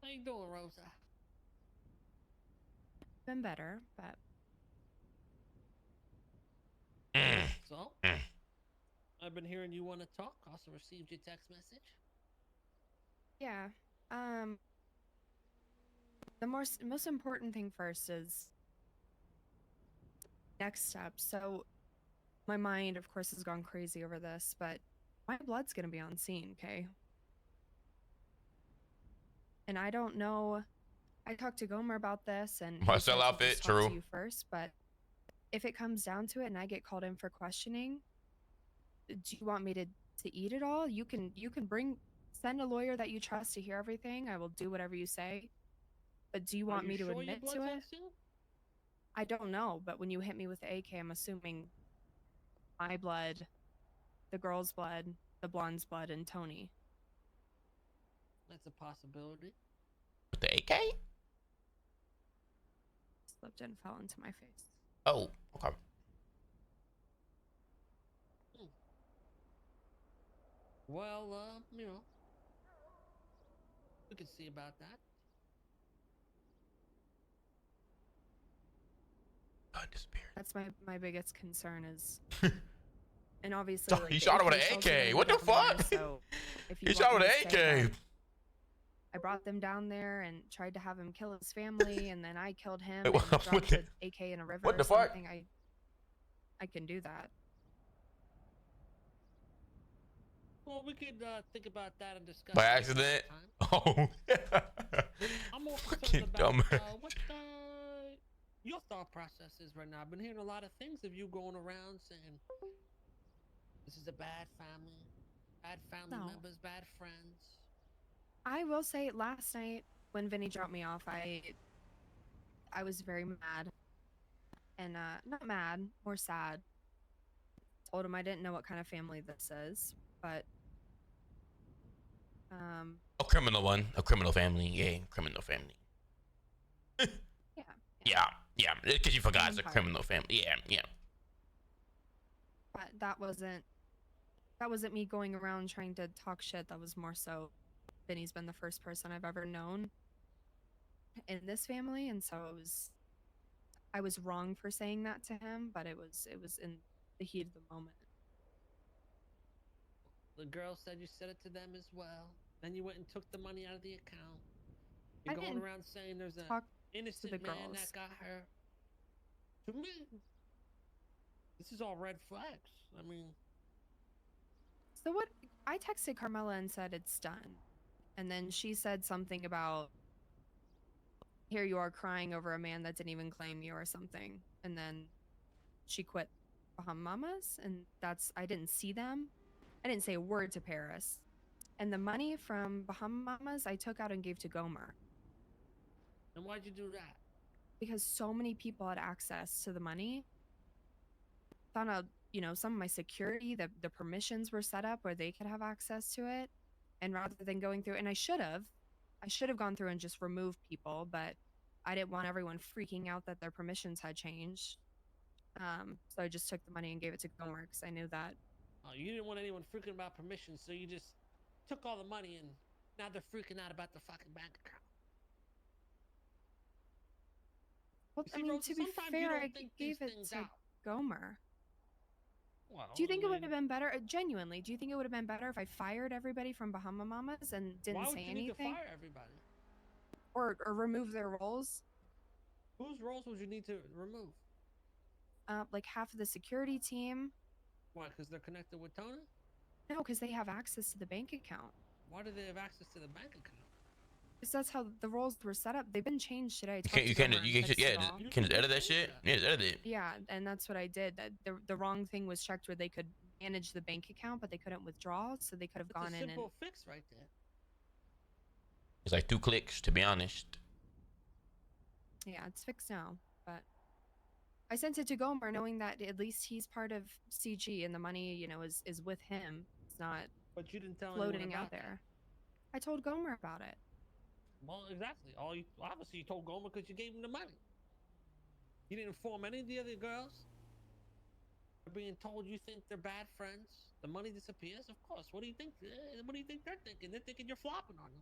How you doing, Rosa? Been better, but So, I've been hearing you want to talk. Also received your text message. yeah. Um, the most important thing first is next step. So my mind, of course, has gone crazy over this, but my blood's gonna be on scene, okay? And I don't know. I talked to Gomer about this, and he Marcel said to outfit, just talk to true. you first. But if it comes down to it, and I get called in for questioning, do you want me to eat it all? You can send a lawyer that you trust to hear everything. I will do whatever you say. But do you Are want you me to sure your admit to blood's on it? scene? I don't know, but when you hit me with the AK, I'm assuming my blood, the girl's blood, the blonde's blood, and Tony. That's a possibility. With the AK? Slipped and fell into my face. Oh, okay. Hmm. Well, we can see about that. God disappeared. That's my biggest concern is, and obviously like He the shot her with AK an shells are gonna AK. be What the down there. fuck? So if you He want shot me with to an say AK. that I brought them down there and tried to have him kill his family, and then I killed him and dropped the AK in a river What or the fuck? something, I can do that. Well, we could think about that and discuss By that accident? another time. Oh. I'm more Fucking concerned about dumb. what your thought process is right now. I've been hearing a lot of things of you going around saying this is a bad family No. members, bad friends. I will say last night when Vinny dropped me off, I was very mad. And not mad, more sad. Told him I didn't know what kind of family this is, but A criminal one. A criminal family. Yeah, criminal family. yeah. Yeah. Because you forgot it's a Empire. criminal family. Yeah. But that wasn't me going around trying to talk shit. That was more so Vinny's been the first person I've ever known in this family, and so I was wrong for saying that to him, but it was in the heat of the moment. The girl said you said it to them as well. Then you went and took the money out of the account. You're I going didn't around saying there's an talk to innocent the man that girls. got hurt. To me, this is all red flags. I mean, So what I texted Carmela and said it's done. And then she said something about here you are crying over a man that didn't even claim you or something. And then she quit Bahamamas, and I didn't see them. I didn't say a word to Paris. And the money from Bahamamas I took out and gave to Gomer. and why'd you do that? Because so many people had access to the money. Found out, some of my security, the permissions were set up where they could have access to it. And rather than going through, and I should have gone through and just removed people, but I didn't want everyone freaking out that their permissions had changed. So I just took the money and gave it to Gomer because I knew that. Oh, you didn't want anyone freaking about permission, so you just took all the money and now they're freaking out about the fucking bank account. Well, You I see, mean, Rosa, to be sometimes you fair, don't I think these gave it things to out. Gomer. Well, Do you think I it would mean, have been better? Genuinely, do you think it would have been better if I fired everybody from Bahama Mamas and didn't why would say you need to anything, fire everybody? or remove their roles? Whose roles would you need to remove? Like half of the security team. Why? Because they're connected with Tony? No, because they have access to the bank account. Why do they have access to the bank account? Because that's how the roles were set up. They've been changed today. You can't edit that shit. Yeah, edit it. Yeah, and that's what I did. That the wrong thing was checked where they could manage the bank account, but they couldn't withdraw, so they could have gone in and. It's a simple fix right there. It's like 2 clicks, to be honest. Yeah, it's fixed now, but I sent it to Gomer knowing that at least he's part of CG and the money, is with him. It's not But you didn't tell floating out there. I told Gomer about it. Well, exactly. Obviously you told Gomer because you gave him the money. You didn't inform any of the other girls. They're being told you think they're bad friends. The money disappears. Of course. What do you think? What do you think they're thinking? They're thinking you're flopping on them.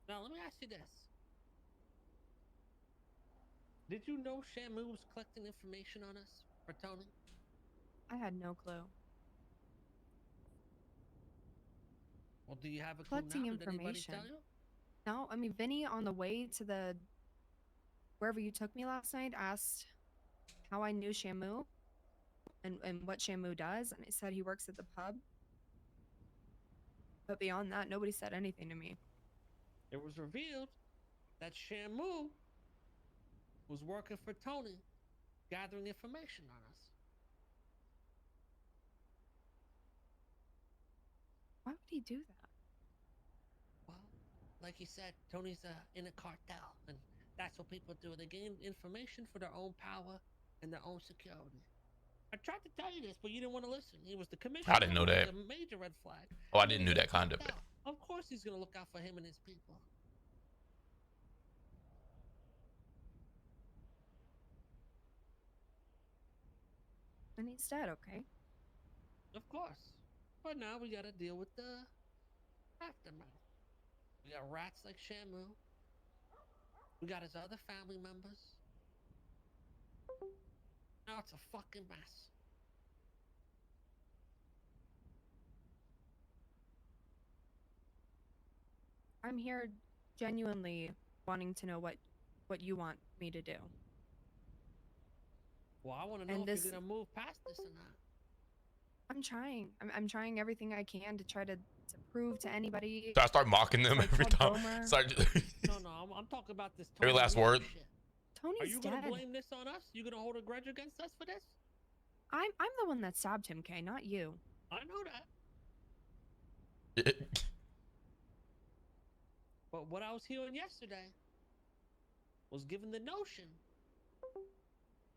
Now, let me ask you this. Did you know Shamu was collecting information on us for Tony? I had no clue. Well, do you have a clue Collecting now? Did anybody information. tell you? No, I mean, Vinny on the way to the wherever you took me last night asked how I knew Shamu and what Shamu does, and I said he works at the pub. But beyond that, nobody said anything to me. It was revealed that Shamu was working for Tony, gathering information on us. Why would he do that? Well, like he said, Tony's in a cartel, and that's what people do. They gain information for their own power and their own security. I tried to tell you this, but you didn't want to listen. He was the commissioner. I didn't know that. A major red flag. Oh, I didn't know that kind of. Of course, he's gonna look out for him and his people. And he's dead, okay? Of course. But now we gotta deal with the aftermath. We got rats like Shamu. We got his other family members. Now it's a fucking mess. I'm here genuinely wanting to know what you want me to do. Well, I want to know And if you're gonna move past this or not. I'm trying. I'm trying everything I can to try to prove to anybody. So I start mocking them Like every Ted time. Gomer. Start No, I'm talking about this. Every last Tony word. shit. Tony's Are you dead. gonna blame this on us? You gonna hold a grudge against us for this? I'm the one that stabbed him, Kay, not you. I know that. But what I was hearing yesterday was given the notion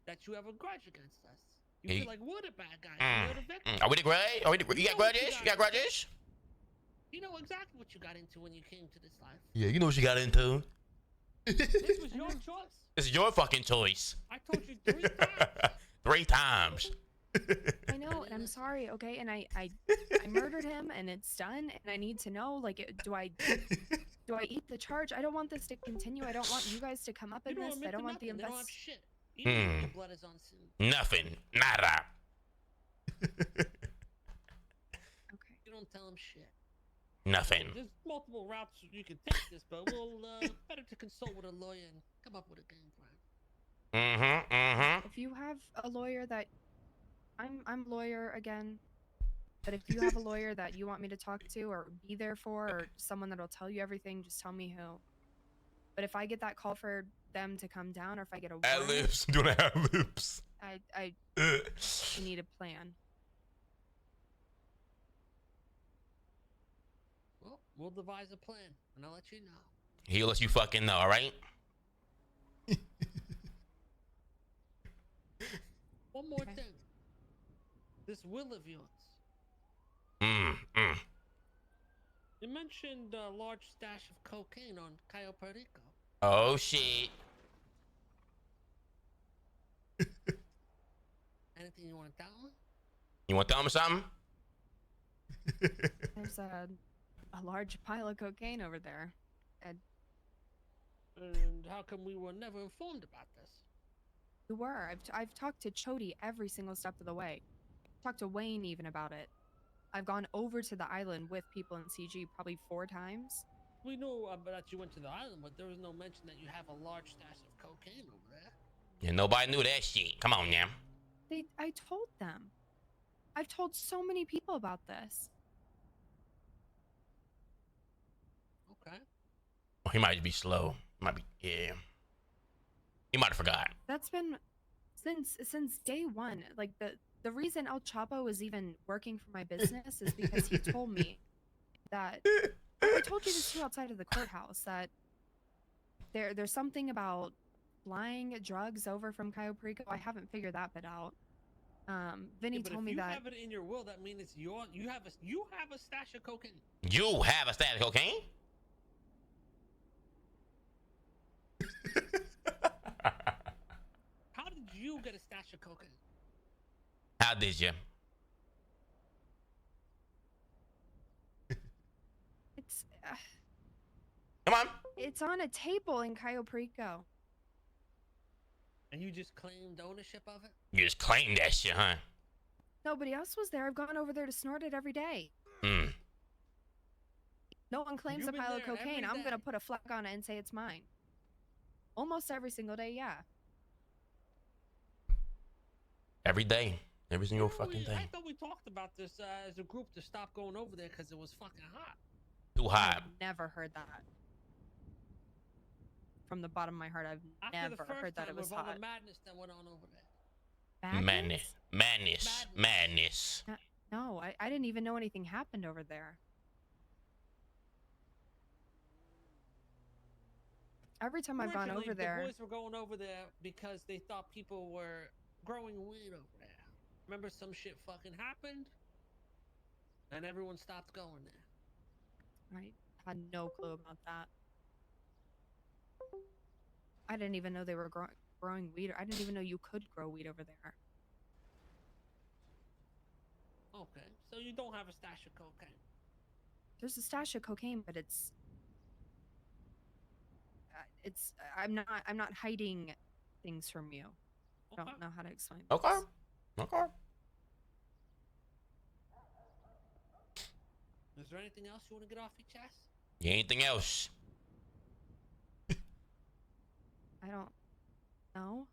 that you have a grudge against us. You feel like we're the bad guys. You're the victim. Are we the grudge? You got grudges? You got grudges? You know exactly what you got into when you came to this life. Yeah, you know what you got into. This was your choice. It's your fucking choice. I told you 3 times. 3 times. I know, and I'm sorry, okay? And I murdered him, and it's done. And I need to know, like, do I eat the charge? I don't want this to continue. I don't want you guys to come up in this. I don't want the They don't have shit. You know your blood is on scene. Nothing. Nada. Okay. You don't tell him shit. Nothing. There's multiple routes you can take this, but we'll better to consult with a lawyer and come up with a game plan. If you have a lawyer that I'm lawyer again, but if you have a lawyer that you want me to talk to or be there for, or someone that'll tell you everything, just tell me who. But if I get that call for them to come down, or if I get a warrant, ad-libs. I'm doing ad-libs. I need a plan. Well, we'll devise a plan, and I'll let you know. He'll let you fucking know, all right? One more thing. This will of yours. You mentioned a large stash of cocaine on Cayo Perico. Oh, shit. Anything you want to tell me? You want to tell him something? There's a large pile of cocaine over there. And And how come we were never informed about this? you were. I've talked to Chody every single step of the way. Talked to Wayne even about it. I've gone over to the island with people in CG probably 4 times. We knew that you went to the island, but there was no mention that you have a large stash of cocaine over there. Yeah, nobody knew that shit. Come on, now. I told them. I've told so many people about this. Okay. Oh, he might be slow. Might be, yeah. He might have forgot. That's been since day one. Like the reason El Chapo is even working for my business is because he told me that I told you this too outside of the courthouse, that there's something about flying drugs over from Cayo Perico. I haven't figured that bit out. Vinny told me that. If you have it in your will, that means it's your. You have a stash of cocaine. You have a stash of cocaine? How did you get a stash of cocaine? How did you? It's Come on. It's on a table in Cayo Perico. And you just claimed ownership of it? You just claim that shit, huh? Nobody else was there. I've gone over there to snort it every day. Hmm. No one claims You've a been pile of there cocaine. every I'm gonna day. put a flag on it and say it's mine. Almost every single day, yeah. Every day. Every single Remember fucking I day. thought we talked about this as a group to stop going over there because it was fucking hot. Too hot. I've never heard that. From the bottom of my heart, I've After never the first heard that time it was with all hot. the madness that went on over there. Madness. Madness. Madness. No, I didn't even know anything happened over there. Every time I've gone Originally, over there. the boys were going over there because they thought people were growing weed over there. Remember, some shit fucking happened, and everyone stopped going there. I had no clue about that. I didn't even know they were growing weed. I didn't even know you could grow weed over there. Okay, so you don't have a stash of cocaine. There's a stash of cocaine, but it's I'm not hiding things from you. I don't know how to explain this. Okay. Okay. Is there anything else you want to get off your chest? Anything else? I don't know.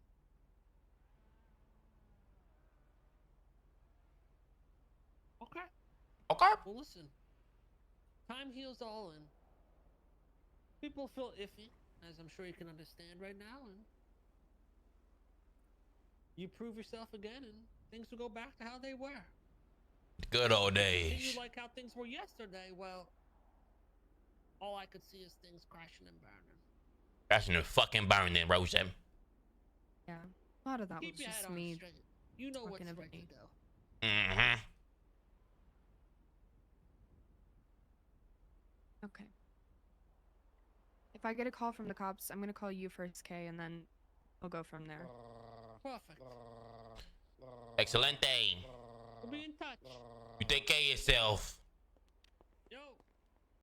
Okay. Okay. Well, listen. Time heals all, and people feel iffy, as I'm sure you can understand right now, and you prove yourself again, and things will go back to how they were. Good old If you days. continue like how things were yesterday, well, all I could see is things crashing and burning. Crashing and fucking burning, Rose. Yeah. A lot of that Keep was your just head on me. straight. You know what's talking right of to me. do. Mm-hmm. Okay. If I get a call from the cops, I'm gonna call you first, Kay, and then we'll go from there. Perfect. Excelente. We'll be in touch. You take care of yourself.